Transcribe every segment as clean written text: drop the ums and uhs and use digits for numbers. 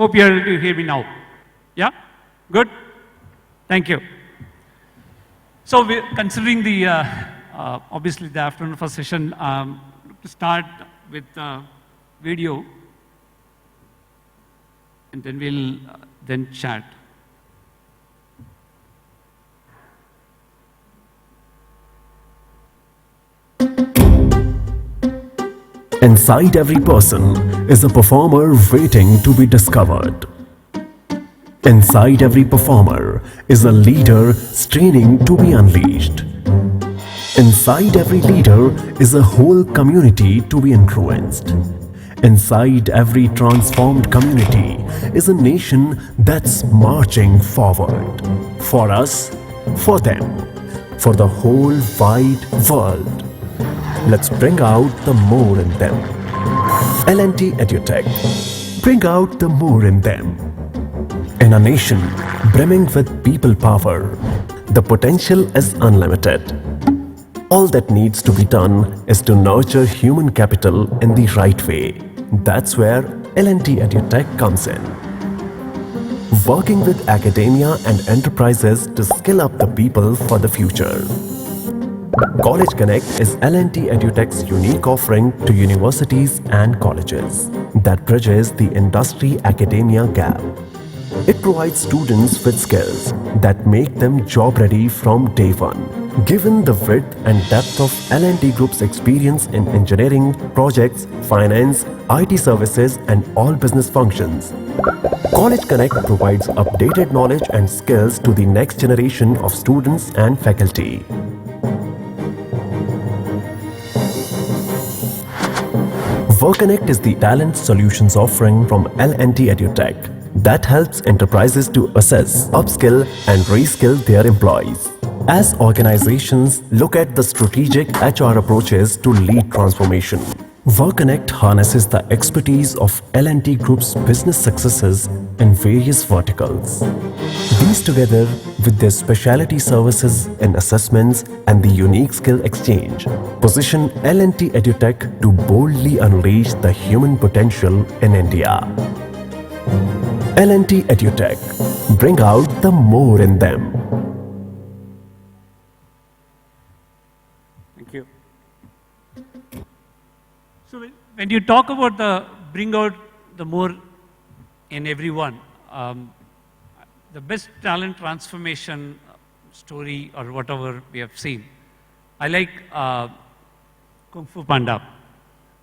Hope you're able to hear me now. Yeah? Good? Thank you. So we're considering the, obviously the afternoon first session, to start with video, and then we'll then chat. Inside every person is a performer waiting to be discovered. Inside every performer is a leader straining to be unleashed. Inside every leader is a whole community to be influenced. Inside every transformed community is a nation that's marching forward. For us, for them, for the whole wide world. Let's bring out the more in them. L&T EduTech. Bring out the more in them. In a nation brimming with people power, the potential is unlimited. All that needs to be done is to nurture human capital in the right way. That's where L&T EduTech comes in. Working with academia and enterprises to skill up the people for the future. College Connect is L&T EduTech's unique offering to universities and colleges that bridges the industry-academia gap. It provides students with skills that make them job-ready from day one. Given the width and depth of L&T Group's experience in engineering, projects, finance, IT services, and all business functions, College Connect provides updated knowledge and skills to the next generation of students and faculty. WorkConnect is the talent solutions offering from L&T EduTech that helps enterprises to assess, upskill, and reskill their employees. As organizations look at the strategic HR approaches to lead transformation, WorkConnect harnesses the expertise of L&T Group's business successes in various verticals. These together with their specialty services in assessments and the unique skill exchange position L&T EduTech to boldly unleash the human potential in India. L&T EduTech. Bring out the more in them. Thank you. So when you talk about the bring out the more in everyone, the best talent transformation story or whatever we have seen, I like Kung Fu Panda.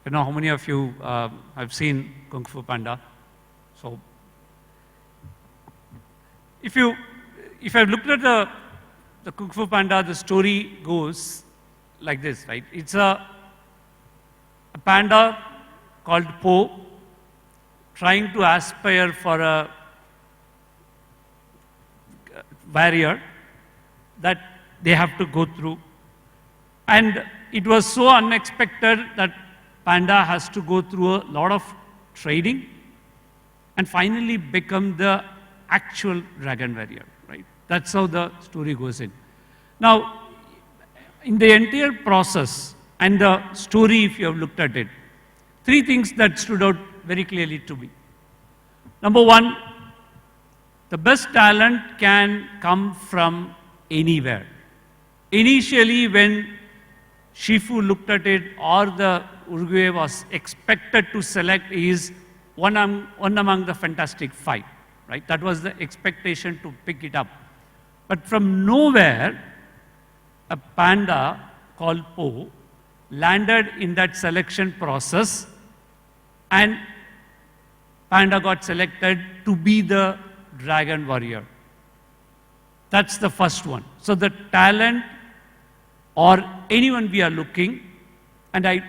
You know how many of you have seen Kung Fu Panda? So if I've looked at the Kung Fu Panda, the story goes like this, right? It's a panda called Po trying to aspire for a barrier that they have to go through. And it was so unexpected that panda has to go through a lot of training and finally become the actual dragon warrior, right? That's how the story goes in. Now, in the entire process and the story, if you have looked at it, three things that stood out very clearly to me. Number one, the best talent can come from anywhere. Initially, when Shifu looked at it, or the Uruguay was expected to select is one among the fantastic five, right? That was the expectation to pick it up. But from nowhere, a panda called Po landed in that selection process, and panda got selected to be the dragon warrior. That's the first one. So the talent or anyone we are looking, and I'll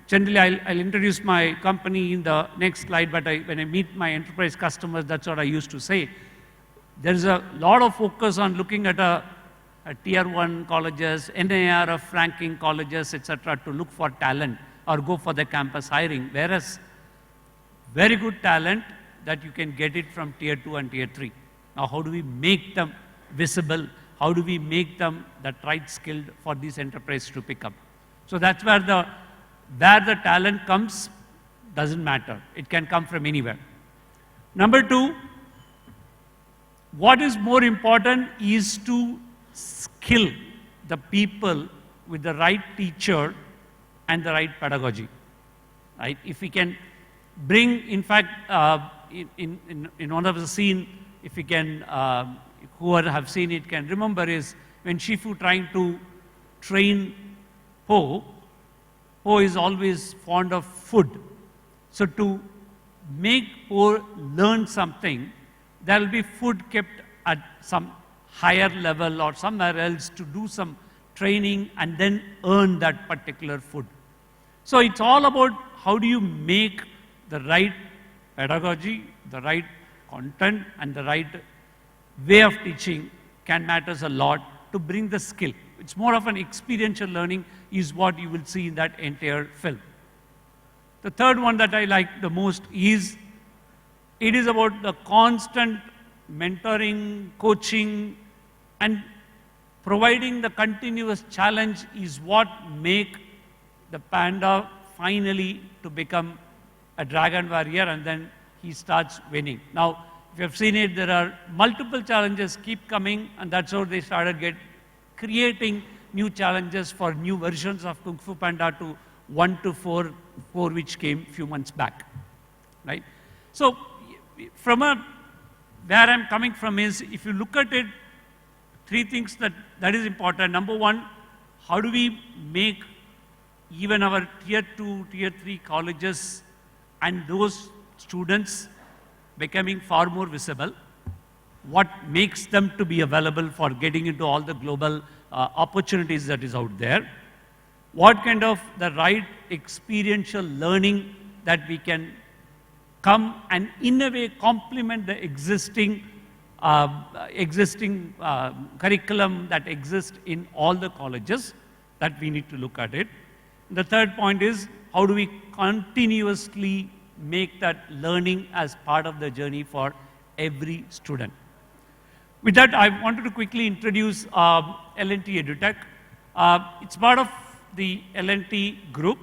introduce my company in the next slide, but when I meet my enterprise customers, that's what I used to say. There's a lot of focus on looking at a tier 1 colleges, NARF ranking colleges, etc., to look for talent or go for the campus hiring, whereas very good talent that you can get it from tier 2 and tier 3. Now, how do we make them visible? How do we make them that right skilled for these enterprises to pick up? So that's where the talent comes doesn't matter. It can come from anywhere. Number two, what is more important is to skill the people with the right teacher and the right pedagogy. Right? If we can bring, in fact, in one of the scene, if we can, whoever have seen it can remember, is when Shifu trying to train Po, Po is always fond of food. So to make Po learn something, there will be food kept at some higher level or somewhere else to do some training and then earn that particular food. So it's all about how do you make the right pedagogy, the right content, and the right way of teaching can matters a lot to bring the skill. It's more of an experiential learning is what you will see in that entire film. The third one that I like the most is, it is about the constant mentoring, coaching, and providing the continuous challenge is what make the panda finally to become a dragon warrior, and then he starts winning. Now, if you have seen it, there are multiple challenges keep coming, and that's how they started creating new challenges for new versions of Kung Fu Panda to 1 to 4, which came a few months back, right? So, from where I'm coming from is, if you look at it, three things that is important. Number one, how do we make even our tier 2, tier 3 colleges and those students becoming far more visible? What makes them to be available for getting into all the global opportunities that is out there? What kind of the right experiential learning that we can come and in a way complement the existing curriculum that exists in all the colleges, that we need to look at it. The third point is, how do we continuously make that learning as part of the journey for every student? With that, I wanted to quickly introduce L&T EduTech. It's part of the L&T group.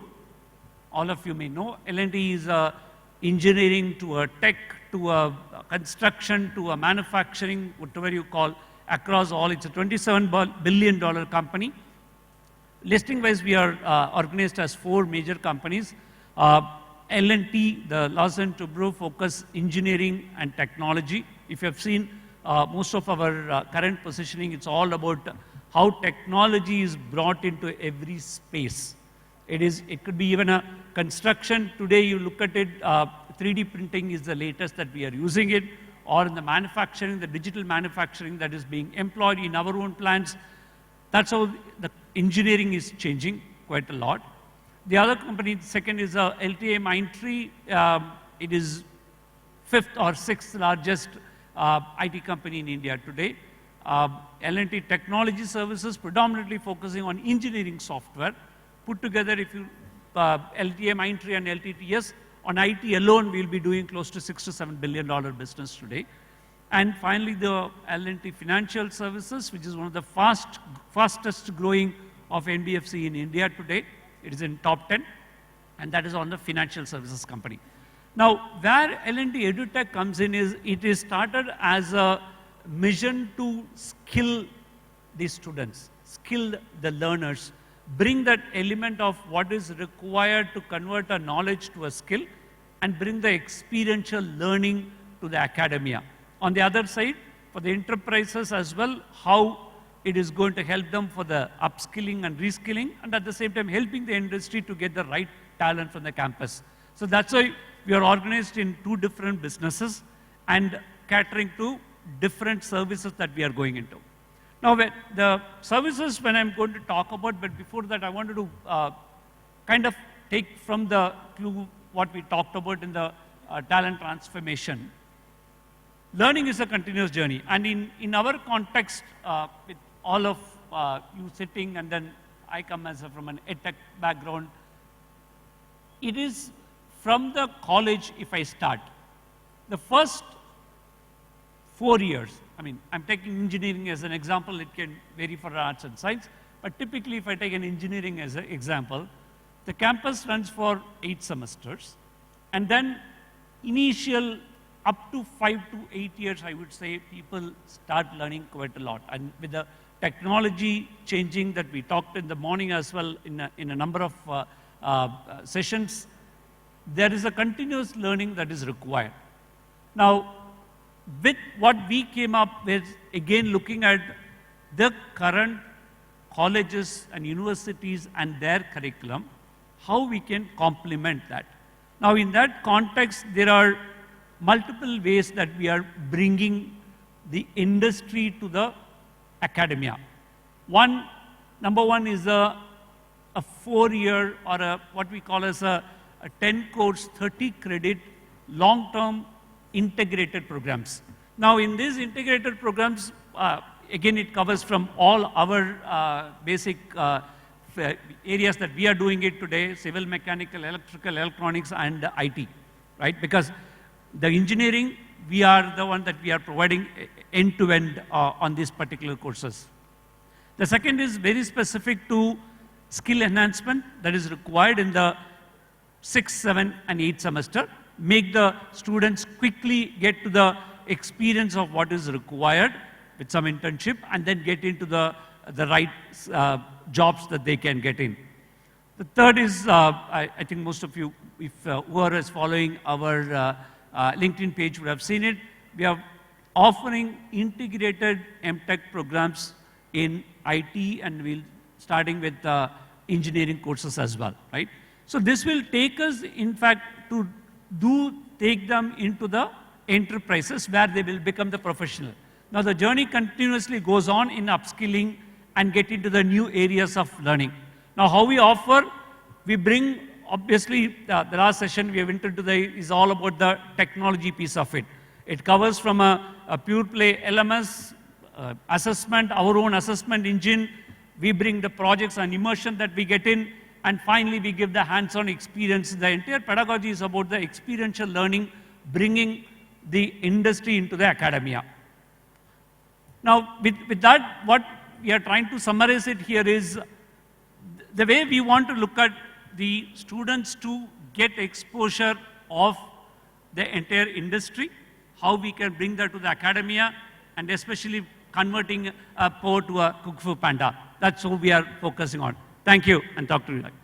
All of you may know, L&T is engineering to a tech, to a construction, to a manufacturing, whatever you call, across all. It's a $27 billion company. Listing-wise, we are organized as 4 major companies. L&T, the Larsen & Toubro, focus engineering and technology. If you have seen most of our current positioning, it's all about how technology is brought into every space. It could be even a construction. Today, you look at it, 3D printing is the latest that we are using it, or in the manufacturing, the digital manufacturing that is being employed in our own plants. That's how the engineering is changing quite a lot. The other company, second is LTI Mindtree. It is 5th or 6th largest IT company in India today. L&T Technology Services, predominantly focusing on engineering software. Put together, if you LTI Mindtree and LTTS, on IT alone, we'll be doing close to $6 to $7 billion business today. And finally, the L&T Financial Services, which is one of the fastest growing of NBFC in India today. It is in top 10, and that is on the financial services company. Now, where L&T EduTech comes in is, it is started as a mission to skill the students, skill the learners, bring that element of what is required to convert a knowledge to a skill, and bring the experiential learning to the academia. On the other side, for the enterprises as well, how it is going to help them for the upskilling and reskilling, and at the same time helping the industry to get the right talent from the campus. So that's why we are organized in 2 different businesses and catering to different services that we are going into. Now, the services when I'm going to talk about, but before that I wanted to kind of take from the clue what we talked about in the talent transformation. Learning is a continuous journey, and in our context, with all of you sitting, and then I come from an EdTech background, it is from the college. If I start, the first 4 years, I mean, I'm taking engineering as an example, it can vary for arts and science, but typically if I take an engineering as an example, the campus runs for 8 semesters, and then initial up to 5 to 8 years, I would say, people start learning quite a lot. And with the technology changing that we talked in the morning as well in a number of sessions, there is a continuous learning that is required. Now, with what we came up with, again looking at the current colleges and universities and their curriculum, how we can complement that. Now, in that context, there are multiple ways that we are bringing the industry to the academia. Number one is a 4-year or what we call as a 10-course, 30-credit, long-term integrated programs. Now, in these integrated programs, again, it covers from all our basic areas that we are doing it today: civil, mechanical, electrical, electronics, and IT, right? Because the engineering, we are the one that we are providing end-to-end on these particular courses. The second is very specific to skill enhancement that is required in the 6th, 7th, and 8th semester. Make the students quickly get to the experience of what is required with some internship, and then get into the right jobs that they can get in. The third is, I think most of you, if whoever is following our LinkedIn page would have seen it. We are offering integrated MTech programs in IT, and we'll starting with engineering courses as well, right? So this will take us, in fact, to take them into the enterprises where they will become the professional. Now the journey continuously goes on in upskilling and get into the new areas of learning. Now how we offer, we bring, obviously the last session we have entered today is all about the technology piece of it. It covers from a pure play LMS, assessment, our own assessment engine. We bring the projects and immersion that we get in, and finally we give the hands-on experience. The entire pedagogy is about the experiential learning, bringing the industry into the academia. Now, with that, what we are trying to summarize it here is the way we want to look at the students to get exposure of the entire industry, how we can bring that to the academia, and especially converting a PO to a Kung Fu Panda. That's what we are focusing on. Thank you, and talk to you later.